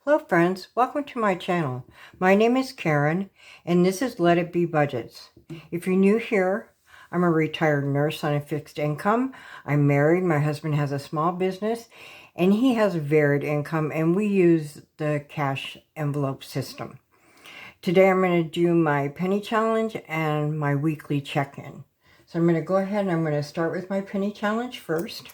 Hello friends, welcome to my channel. My name is Karen and this is Let It Be Budgets. If you're new here, I'm a retired nurse on a fixed income. I'm married, my husband has a small business and he has a varied income and we use the cash envelope system. Today I'm going to do my penny challenge and my weekly check-in. So I'm going to go ahead and I'm going to start with my penny challenge first.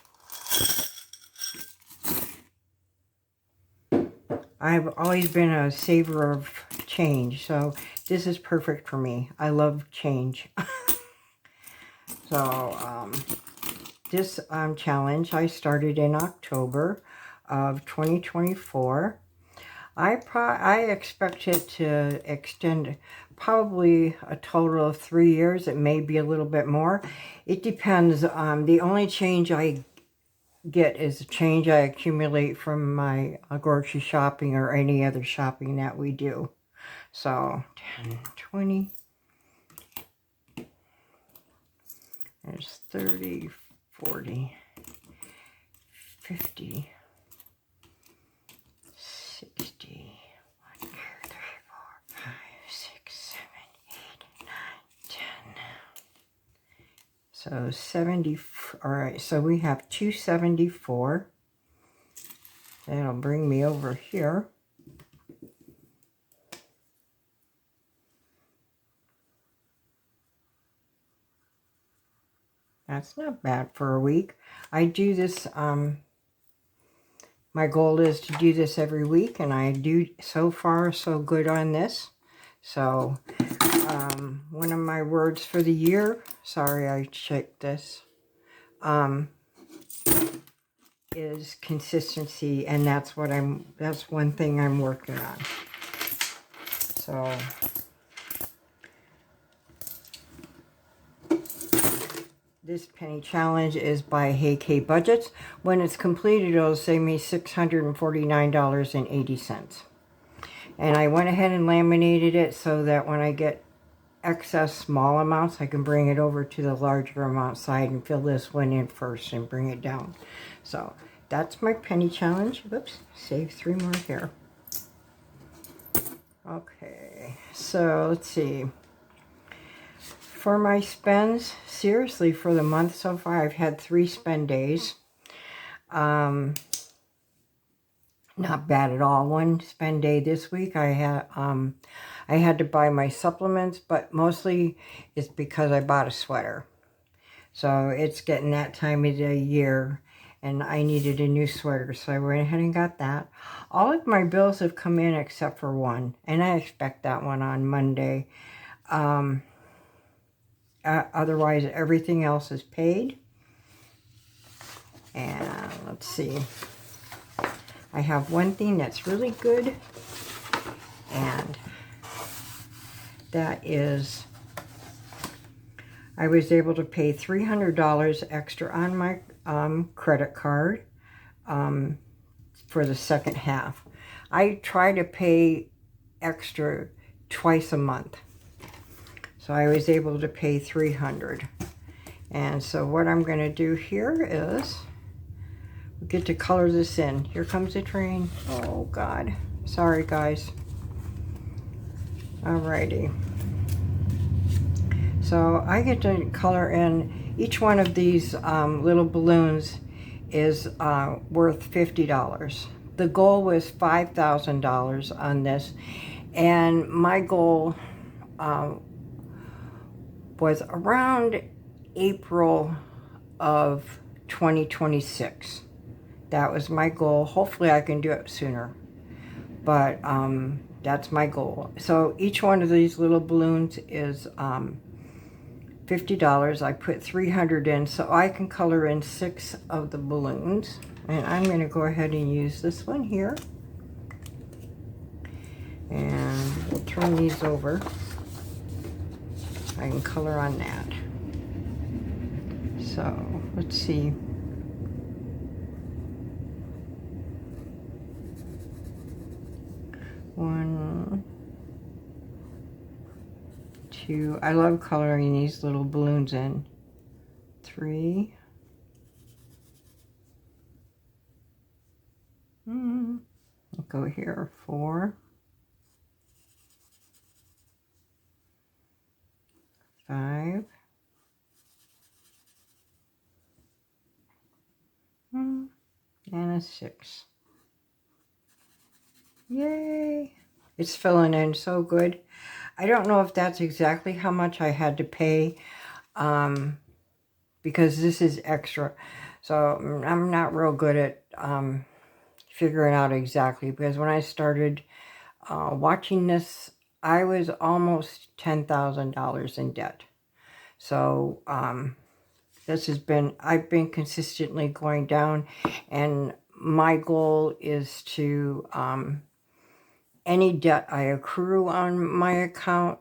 I've always been a saver of change, so this is perfect for me. I love change. So this challenge I started in October of 2024. I expect it to extend probably a total of 3 years. It may be a little bit more. It depends. The only change I get is a change I accumulate from my grocery shopping or any other shopping that we do. So 10, 20, there's 30, 40, 50, 60, 1, 2, 3, 4, 5, 6, 7, 8, 9, 10. So 70, all right, so we have 274. That'll bring me over here. That's not bad for a week. I do this, my goal is to do this every week, and I do so far so good on this. So, one of my words for the year, sorry I checked this, is consistency, and that's one thing I'm working on. So, this penny challenge is by Hey K Budgets. When it's completed, it'll save me $649.80. And I went ahead and laminated it so that when I get excess small amounts, I can bring it over to the larger amount side and fill this one in first and bring it down. So that's my penny challenge. Whoops, save 3 more here. Okay, so let's see. For my spends, seriously, for the month so far, I've had 3 spend days. Not bad at all. One spend day this week, I had to buy my supplements, but mostly it's because I bought a sweater. So it's getting that time of the year, and I needed a new sweater, so I went ahead and got that. All of my bills have come in except for one, and I expect that one on Monday. Otherwise, everything else is paid. And let's see. I have one thing that's really good, and that is I was able to pay $300 extra on my credit card for the second half. I try to pay extra twice a month. So I was able to pay $300. And so what I'm going to do here is get to color this in. Here comes the train. Oh God. Sorry guys. Alrighty. So I get to color in. Each one of these little balloons is worth $50. The goal was $5,000 on this. And my goal was around April of 2026. That was my goal. Hopefully I can do it sooner, but that's my goal. So each one of these little balloons is $50. I put 300 in so I can color in 6 of the balloons, and I'm going to go ahead and use this one here, and we'll turn these over. I can color on that. So let's see. One, 2. I love coloring these little balloons in. 3. go here, 4, 5, and a 6. Yay! It's filling in so good. I don't know if that's exactly how much I had to pay, because this is extra. So I'm not real good at figuring out exactly, because when I started watching this, I was almost $10,000 in debt. So I've been consistently going down, and my goal is to, any debt I accrue on my account,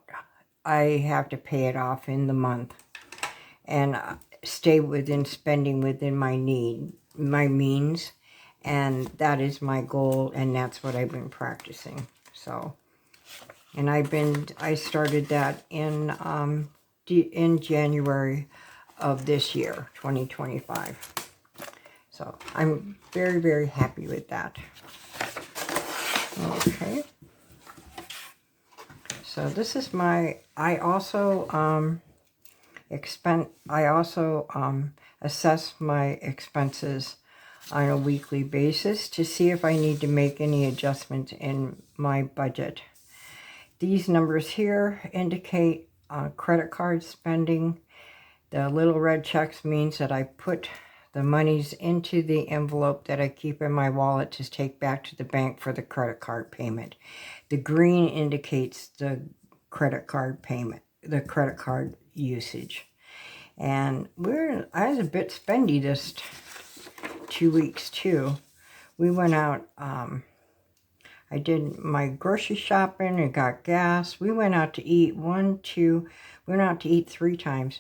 I have to pay it off in the month, and stay within spending within my means, and that is my goal, and that's what I've been practicing. So, and I started that in January of this year, 2025. So I'm very, very happy with that. Okay. So this is my, I also assess my expenses on a weekly basis to see if I need to make any adjustments in my budget. These numbers here indicate credit card spending. The little red checks means that I put the monies into the envelope that I keep in my wallet to take back to the bank for the credit card payment. The green indicates the credit card payment, the credit card usage. And I was a bit spendy this 2 weeks too. We went out, I did my grocery shopping and got gas. We went out to eat we went out to eat 3 times.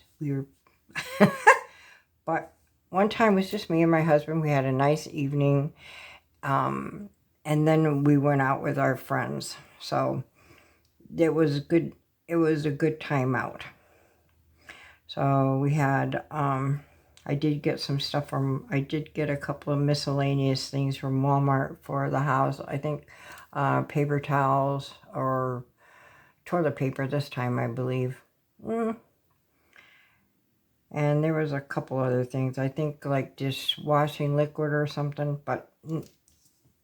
But one time was just me and my husband. We had a nice evening. And then we went out with our friends. So it was good. It was a good time out. So we had, I did get some stuff I did get a couple of miscellaneous things from Walmart for the house. I think paper towels or toilet paper this time, I believe. And there was a couple other things. I think like dishwashing liquid or something, but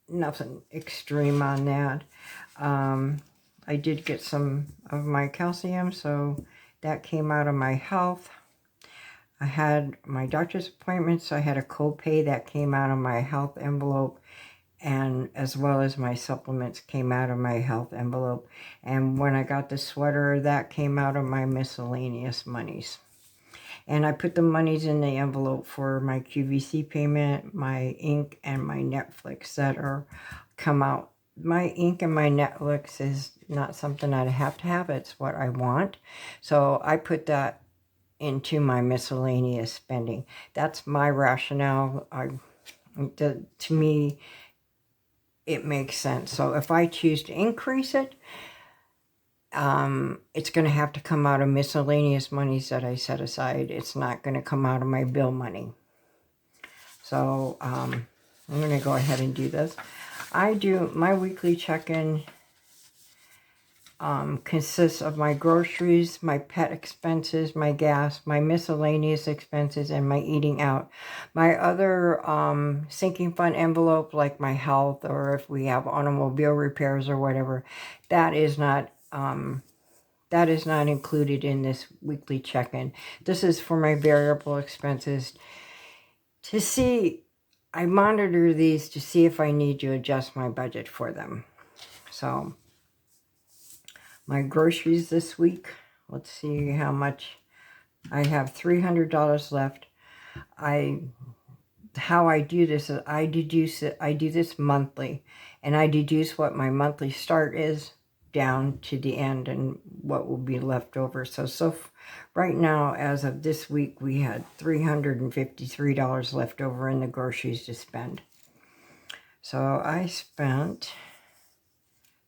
nothing extreme on that. I did get some of my calcium, so that came out of my health. I had my doctor's appointment, so I had a copay that came out of my health envelope, and as well as my supplements came out of my health envelope. And when I got the sweater, that came out of my miscellaneous monies. And I put the monies in the envelope for my QVC payment, my ink, and my Netflix that are come out. My ink and my Netflix is not something I have to have. It's what I want. So I put that into my miscellaneous spending. That's my rationale. To me, it makes sense. So if I choose to increase it, it's going to have to come out of miscellaneous monies that I set aside. It's not going to come out of my bill money. So I'm going to go ahead and do this. I do my weekly check-in consists of my groceries, my pet expenses, my gas, my miscellaneous expenses, and my eating out. My other sinking fund envelope, like my health, or if we have automobile repairs or whatever, that is not included in this weekly check-in. This is for my variable expenses. To see, I monitor these to see if I need to adjust my budget for them. So my groceries this week, let's see how much. I have $300 left. How I do this is I do this monthly, and I deduce what my monthly start is down to the end and what will be left over. So right now, as of this week, we had $353 left over in the groceries to spend. So I spent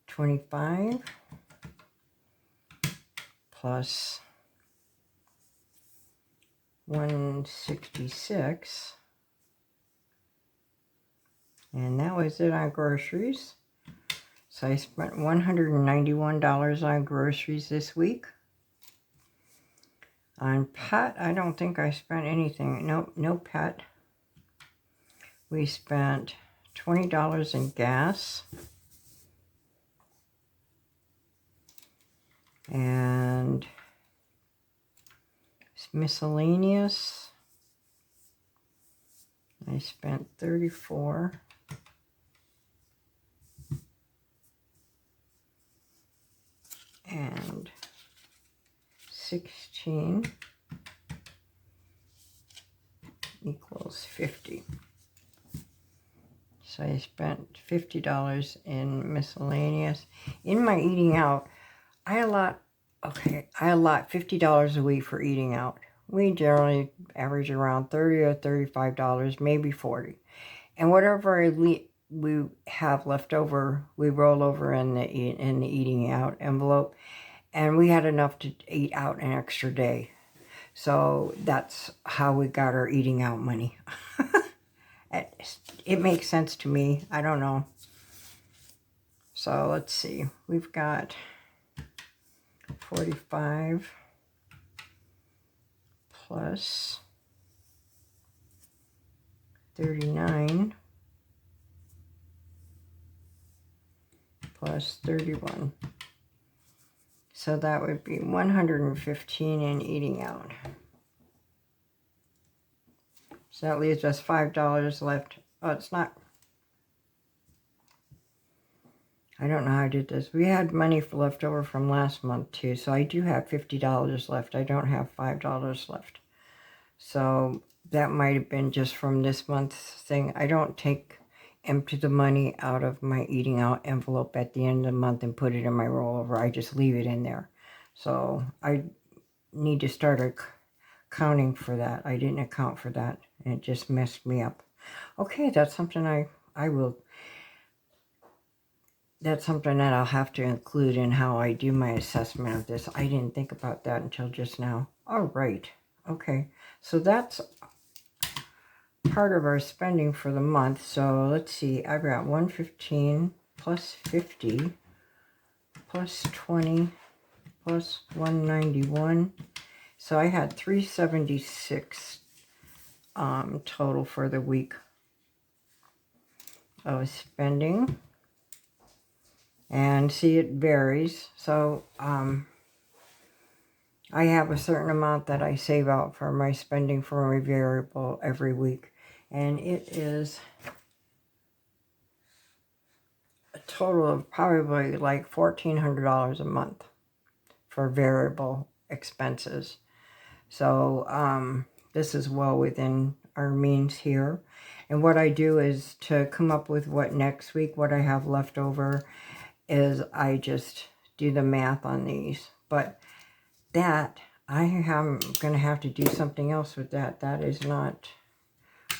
25 plus 166, and that was it on groceries. So I spent $191 on groceries this week. On pet, I don't think I spent anything. Nope, no pet. We spent $20 in gas. And miscellaneous, I spent $34. And 16 equals 50. So I spent $50 in miscellaneous. In my eating out, I allot $50 a week for eating out. We generally average around $30 or $35, maybe $40. And whatever we have left over, we roll over in the eating out envelope. And we had enough to eat out an extra day. So that's how we got our eating out money. It makes sense to me. I don't know. So let's see. We've got 45 plus 39 plus 31. So that would be 115 in eating out. So that leaves us $5 left. Oh, it's not. I don't know how I did this. We had money left over from last month too. So I do have $50 left. I don't have $5 left. So that might have been just from this month's thing. I don't empty the money out of my eating out envelope at the end of the month and put it in my rollover. I just leave it in there. So I need to start accounting for that. I didn't account for that, and it just messed me up. Okay, that's something that's something that I'll have to include in how I do my assessment of this. I didn't think about that until just now. All right. Okay, so that's part of our spending for the month. So let's see, I've got 115 plus 50 plus 20 plus 191. So I had 376 total for the week of spending. And see, it varies. So I have a certain amount that I save out for my spending for my variable every week. And it is a total of probably like $1,400 a month for variable expenses. So this is well within our means here. And what I do is to come up with what next week, what I have left over, is I just do the math on these. But that, I'm going to have to do something else with that. That is not,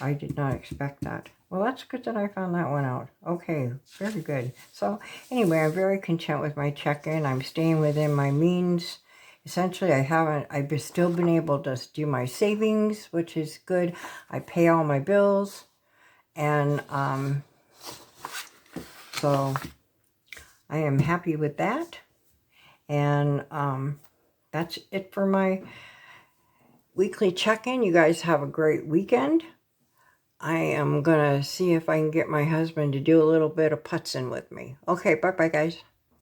I did not expect that. Well, that's good that I found that one out. Okay, very good. So anyway, I'm very content with my check-in. I'm staying within my means. Essentially, I've still been able to do my savings, which is good. I pay all my bills. And so I am happy with that. And that's it for my weekly check-in. You guys have a great weekend. I am going to see if I can get my husband to do a little bit of putzing with me. Okay, bye-bye, guys.